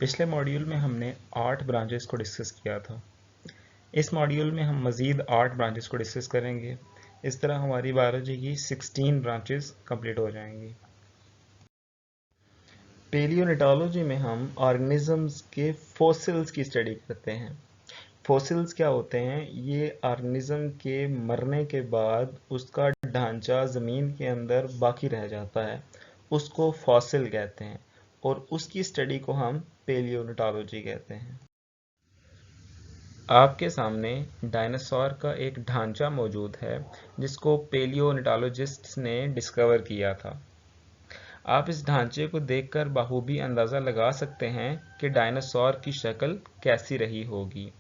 पिछले मॉड्यूल में हमने 8 ब्रांचेस को डिस्कस किया था। इस मॉड्यूल में हम मज़ीद 8 ब्रांचेस को डिस्कस करेंगे। इस तरह हमारी बायोलॉजी की 16 ब्रांचेस कंप्लीट हो जाएंगी। पेलियोनेटोलॉजी में हम ऑर्गेनिजम्स के फॉसिल्स की स्टडी करते हैं। फॉसिल्स क्या होते हैं? ये ऑर्गेनिज्म के मरने के बाद उसका ढांचा ज़मीन के अंदर बाकी रह जाता है, उसको फॉसिल कहते हैं और उसकी स्टडी को हम पेलियोनेटोलॉजी कहते हैं। आपके सामने डायनासोर का एक ढांचा मौजूद है जिसको पेलियोनेटोलॉजिस्ट्स ने डिस्कवर किया था। आप इस ढांचे को देखकर बखूबी अंदाज़ा लगा सकते हैं कि डायनासोर की शक्ल कैसी रही होगी।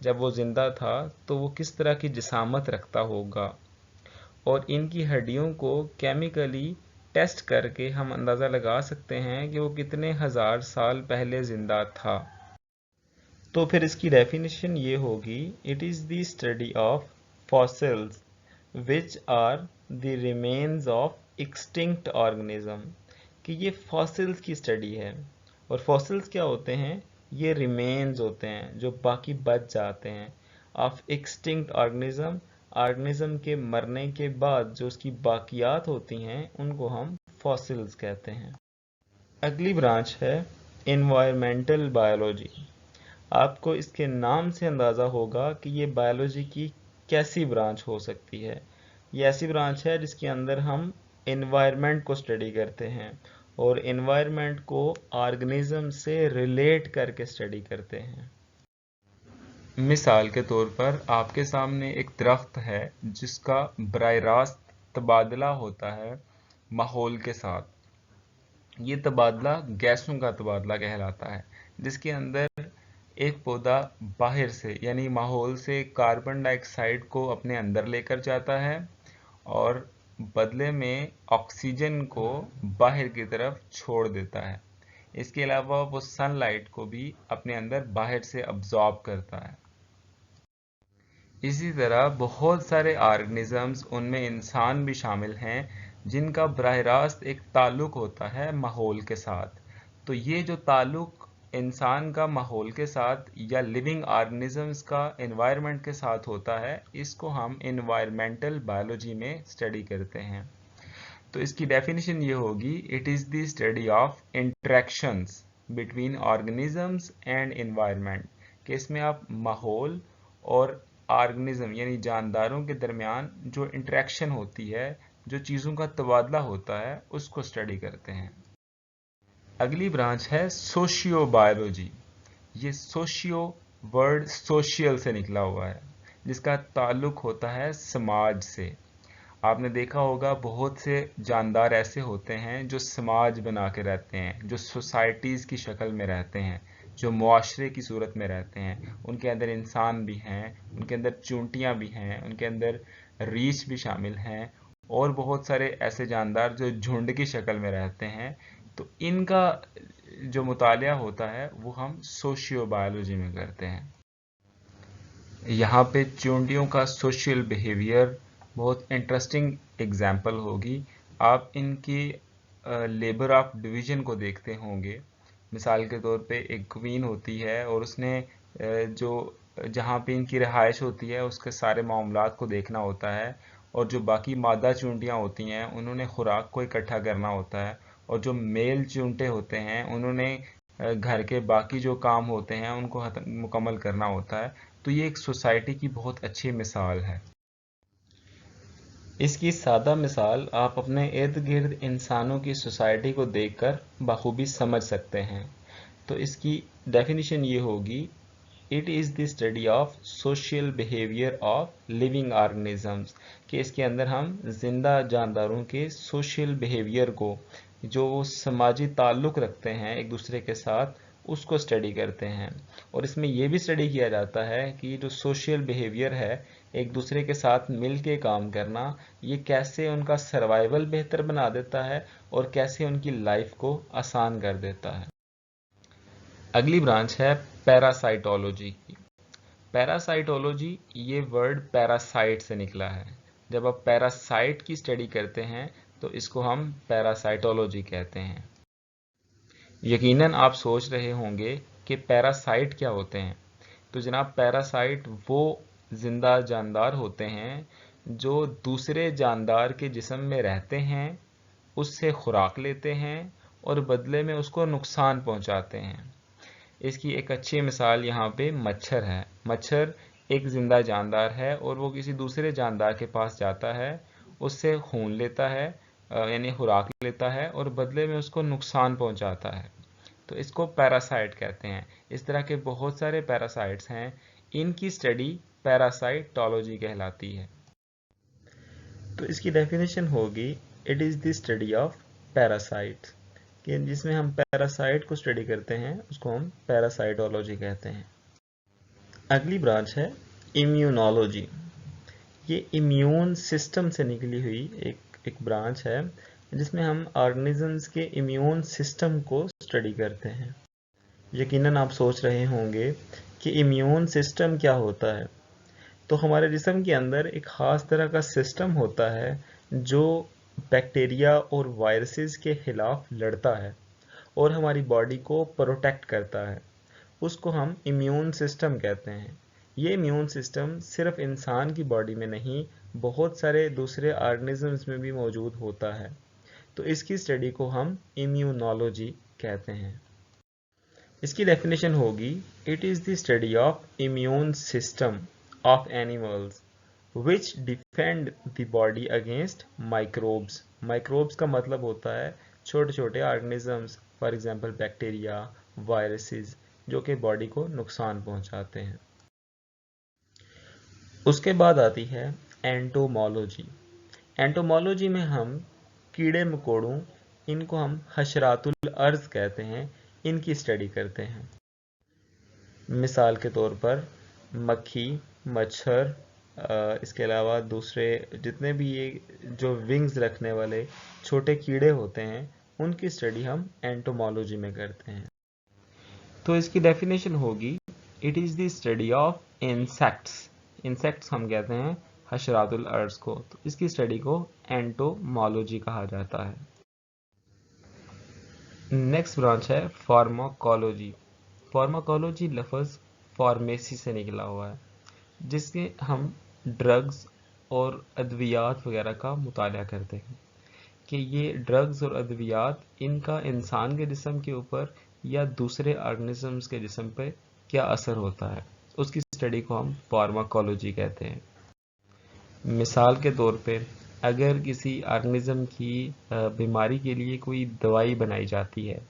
जब वो ज़िंदा था तो वो किस तरह की जिसामत रखता होगा, और इनकी हड्डियों को केमिकली टेस्ट करके हम अंदाज़ा लगा सकते हैं कि वो कितने हज़ार साल पहले ज़िंदा था। तो फिर इसकी डेफिनेशन ये होगी, it is the study of fossils which are the remains of extinct organism, कि ये फॉसिल्स की स्टडी है। और फॉसिल्स क्या होते हैं? ये रिमेन्स होते हैं जो बाकी बच जाते हैं ऑफ एक्सटिंक्ट ऑर्गेनिज्म। ऑर्गेनिज्म के मरने के बाद जो उसकी बाकियात होती हैं उनको हम फॉसिल्स कहते हैं। अगली ब्रांच है एनवायरमेंटल बायोलॉजी। आपको इसके नाम से अंदाज़ा होगा कि ये बायोलॉजी की कैसी ब्रांच हो सकती है। ये ऐसी ब्रांच है जिसके अंदर हम एनवायरनमेंट को स्टडी करते हैं और एनवायरनमेंट को ऑर्गेनिज्म से रिलेट करके स्टडी करते हैं। मिसाल के तौर पर आपके सामने एक दरख्त है जिसका बराह रास्त तबादला होता है माहौल के साथ। ये तबादला गैसों का तबादला कहलाता है, जिसके अंदर एक पौधा बाहर से यानी माहौल से कार्बन डाइऑक्साइड को अपने अंदर लेकर जाता है और बदले में ऑक्सीजन को बाहर की तरफ छोड़ देता है। इसके अलावा वो सनलाइट को भी अपने अंदर बाहर से अब्जॉर्ब करता है। इसी तरह बहुत सारे ऑर्गेनिजम्स, उनमें इंसान भी शामिल हैं, जिनका बराह रास्त एक ताल्लुक होता है माहौल के साथ। तो ये जो ताल्लुक इंसान का माहौल के साथ या लिविंग ऑर्गेनिजम्स का एनवायरनमेंट के साथ होता है, इसको हम एनवायरमेंटल बायोलॉजी में स्टडी करते हैं। तो इसकी डेफिनेशन ये होगी, it is the study of interactions between organisms and environment, कि इसमें आप माहौल और ऑर्गेनिज्म यानी जानदारों के दरमियान जो इंटरेक्शन होती है, जो चीज़ों का तबादला होता है, उसको स्टडी करते हैं। अगली ब्रांच है सोशियो बायोलॉजी। ये सोशियो वर्ड सोशियल से निकला हुआ है, जिसका ताल्लुक होता है समाज से। आपने देखा होगा बहुत से जानदार ऐसे होते हैं जो समाज बना के रहते हैं, जो सोसाइटीज़ की शक्ल में रहते हैं, जो मुआशरे की सूरत में रहते हैं। उनके अंदर इंसान भी हैं, उनके अंदर चूंटियाँ भी हैं, उनके अंदर रीछ भी शामिल हैं, और बहुत सारे ऐसे जानदार जो झुंड की शक्ल में रहते हैं। तो इनका जो मुतालिया होता है वो हम सोशियो बायोलॉजी में करते हैं। यहाँ पे चूंटियों का सोशल बिहेवियर बहुत इंटरेस्टिंग एग्जाम्पल होगी। आप इनकी लेबर ऑफ डिवीज़न को देखते होंगे। मिसाल के तौर पे एक क्वीन होती है और उसने जो जहाँ पे इनकी रिहाइश होती है उसके सारे मामलात को देखना होता है, और जो बाकी मादा चूंटियाँ होती हैं उन्होंने खुराक को इकट्ठा करना होता है, और जो मेल चूंटे होते हैं उन्होंने घर के बाकी जो काम होते हैं उनको मुकम्मल करना होता है। तो ये एक सोसाइटी की बहुत अच्छी मिसाल है। इसकी सादा मिसाल आप अपने इर्द गिर्द इंसानों की सोसाइटी को देखकर बखूबी समझ सकते हैं। तो इसकी डेफिनेशन ये होगी, it is the study of social behaviour of living organisms, कि इसके अंदर हम जिंदा जानदारों के सोशल बिहेवियर को, जो वो समाजी ताल्लुक़ रखते हैं एक दूसरे के साथ, उसको स्टडी करते हैं। और इसमें यह भी स्टडी किया जाता है कि जो सोशल बिहेवियर है, एक दूसरे के साथ मिल के काम करना, ये कैसे उनका सर्वाइवल बेहतर बना देता है और कैसे उनकी लाइफ को आसान कर देता है। अगली ब्रांच है पैरासाइटोलॉजी की। पैरासाइटोलॉजी, ये वर्ड पैरासाइट से निकला है। जब आप पैरासाइट की स्टडी करते हैं तो इसको हम पैरासाइटोलॉजी कहते हैं। यकीनन आप सोच रहे होंगे कि पैरासाइट क्या होते हैं। तो जनाब, पैरासाइट वो जिंदा जानदार होते हैं जो दूसरे जानदार के जिस्म में रहते हैं, उससे खुराक लेते हैं और बदले में उसको नुकसान पहुंचाते हैं। इसकी एक अच्छी मिसाल यहाँ पे मच्छर है। मच्छर एक जिंदा जानदार है और वो किसी दूसरे जानदार के पास जाता है, उससे खून लेता है, यानी खुराक लेता है और बदले में उसको नुकसान पहुंचाता है। तो इसको पैरासाइट कहते हैं। इस तरह के बहुत सारे पैरासाइट्स हैं, इनकी स्टडी पैरासाइटोलॉजी कहलाती है। तो इसकी डेफिनेशन होगी, it is the study of parasites, कि जिसमें हम पैरासाइट को स्टडी करते हैं उसको हम पैरासाइटोलॉजी कहते हैं। अगली ब्रांच है इम्यूनोलॉजी। ये इम्यून सिस्टम से निकली हुई एक ब्रांच है जिसमें हम ऑर्गेनिजम्स के इम्यून सिस्टम को स्टडी करते हैं। यकीनन आप सोच रहे होंगे कि इम्यून सिस्टम क्या होता है। तो हमारे जिस्म के अंदर एक ख़ास तरह का सिस्टम होता है जो बैक्टीरिया और वायरसेस के खिलाफ लड़ता है और हमारी बॉडी को प्रोटेक्ट करता है। उसको हम इम्यून सिस्टम कहते हैं। ये इम्यून सिस्टम सिर्फ इंसान की बॉडी में नहीं, बहुत सारे दूसरे ऑर्गेनिजम्स में भी मौजूद होता है। तो इसकी स्टडी को हम इम्यूनोलॉजी कहते हैं। इसकी डेफिनेशन होगी, it is the study of immune system of animals which defend the body against microbes. Microbes का मतलब होता है छोटे छोटे organisms, for example bacteria, viruses, जो कि बॉडी को नुकसान पहुंचाते हैं। उसके बाद आती है एंटोमोलॉजी। एंटोमोलॉजी में हम कीड़े मकोड़ों, इनको हम हशरातुल अर्ज कहते हैं, इनकी स्टडी करते हैं। मिसाल के तौर पर मक्खी, मच्छर, इसके अलावा दूसरे जितने भी ये जो विंग्स रखने वाले छोटे कीड़े होते हैं, उनकी स्टडी हम एंटोमोलॉजी में करते हैं। तो इसकी डेफिनेशन होगी, it is the study of insects. Insects हम कहते हैं हशरातुल अर्ज को, तो इसकी स्टडी को एंटोमोलॉजी कहा जाता है। नेक्स्ट ब्रांच है फार्माकोलॉजी। फार्माकोलॉजी लफ्ज़ फार्मेसी से निकला हुआ है, जिसके हम ड्रग्स और अद्वियात वगैरह का मुताला करते हैं कि ये ड्रग्स और अद्वियात, इनका इंसान के जिस्म के ऊपर या दूसरे ऑर्गेनिजम्स के जिस्म पे क्या असर होता है, उसकी स्टडी को हम फार्माकोलॉजी कहते हैं। मिसाल के तौर पे अगर किसी ऑर्गेनिज्म की बीमारी के लिए कोई दवाई बनाई जाती है,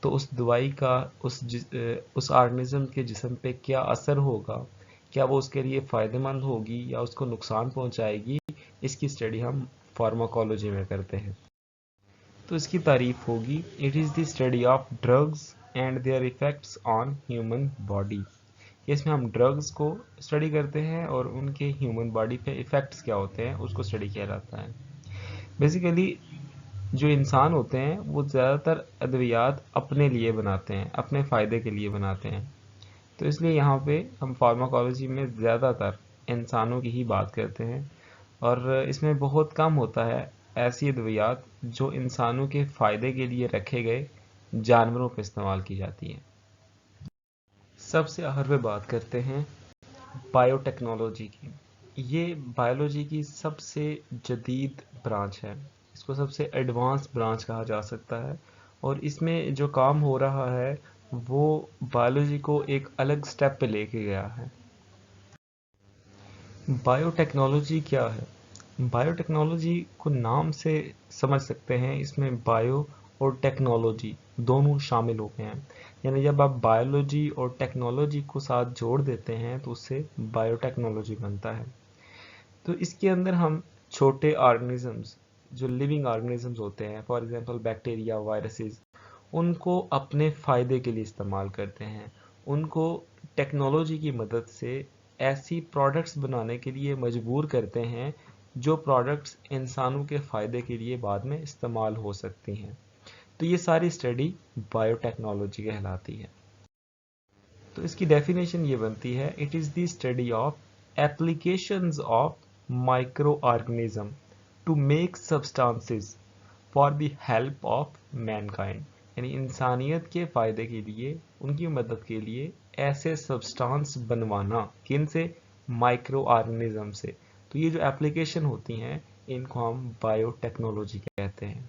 तो उस दवाई का उस ऑर्गेनिज्म के जिस्म पे क्या असर होगा, क्या वो उसके लिए फ़ायदेमंद होगी या उसको नुकसान पहुंचाएगी, इसकी स्टडी हम फार्माकोलॉजी में करते हैं। तो इसकी तारीफ होगी, it is the study of drugs and their effects on human body. इसमें हम ड्रग्स को स्टडी करते हैं और उनके ह्यूमन बॉडी पे इफ़ेक्ट्स क्या होते हैं, उसको स्टडी किया जाता है। बेसिकली जो इंसान होते हैं वो ज़्यादातर अद्वियात अपने लिए बनाते हैं, अपने फ़ायदे के लिए बनाते हैं। तो इसलिए यहाँ पे हम फार्माकोलॉजी में ज़्यादातर इंसानों की ही बात करते हैं और इसमें बहुत कम होता है ऐसी अद्वियात जो इंसानों के फ़ायदे के लिए रखे गए जानवरों पर इस्तेमाल की जाती हैं। सबसे आखिर पे बात करते हैं बायोटेक्नोलॉजी की। ये बायोलॉजी की सबसे जदीद ब्रांच है, इसको सबसे एडवांस ब्रांच कहा जा सकता है और इसमें जो काम हो रहा है वो बायोलॉजी को एक अलग स्टेप पे लेके गया है। बायोटेक्नोलॉजी क्या है? बायोटेक्नोलॉजी को नाम से समझ सकते हैं, इसमें बायो और टेक्नोलॉजी दोनों शामिल हो गए हैं। यानी जब आप बायोलॉजी और टेक्नोलॉजी को साथ जोड़ देते हैं तो उससे बायोटेक्नोलॉजी बनता है। तो इसके अंदर हम छोटे ऑर्गेनिजम्स, जो लिविंग ऑर्गेनिजम्स होते हैं, फॉर एग्जांपल बैक्टीरिया, वायरसेस, उनको अपने फ़ायदे के लिए इस्तेमाल करते हैं। उनको टेक्नोलॉजी की मदद से ऐसी प्रोडक्ट्स बनाने के लिए मजबूर करते हैं जो प्रोडक्ट्स इंसानों के फ़ायदे के लिए बाद में इस्तेमाल हो सकती हैं। तो ये सारी स्टडी बायोटेक्नोलॉजी कहलाती है। तो इसकी डेफिनेशन ये बनती है, it is the study of applications of microorganism to make substances for the help of mankind. یعنی انسانیت کے فائدے کے لیے، ان کی مدد کے لیے ایسے سبسٹانس بنوانا، کن سے؟ مائکرو آرگنزم سے۔ تو یہ جو اپلیکیشن ہوتی ہیں ان کو ہم بایو ٹیکنالوجی کہتے ہیں۔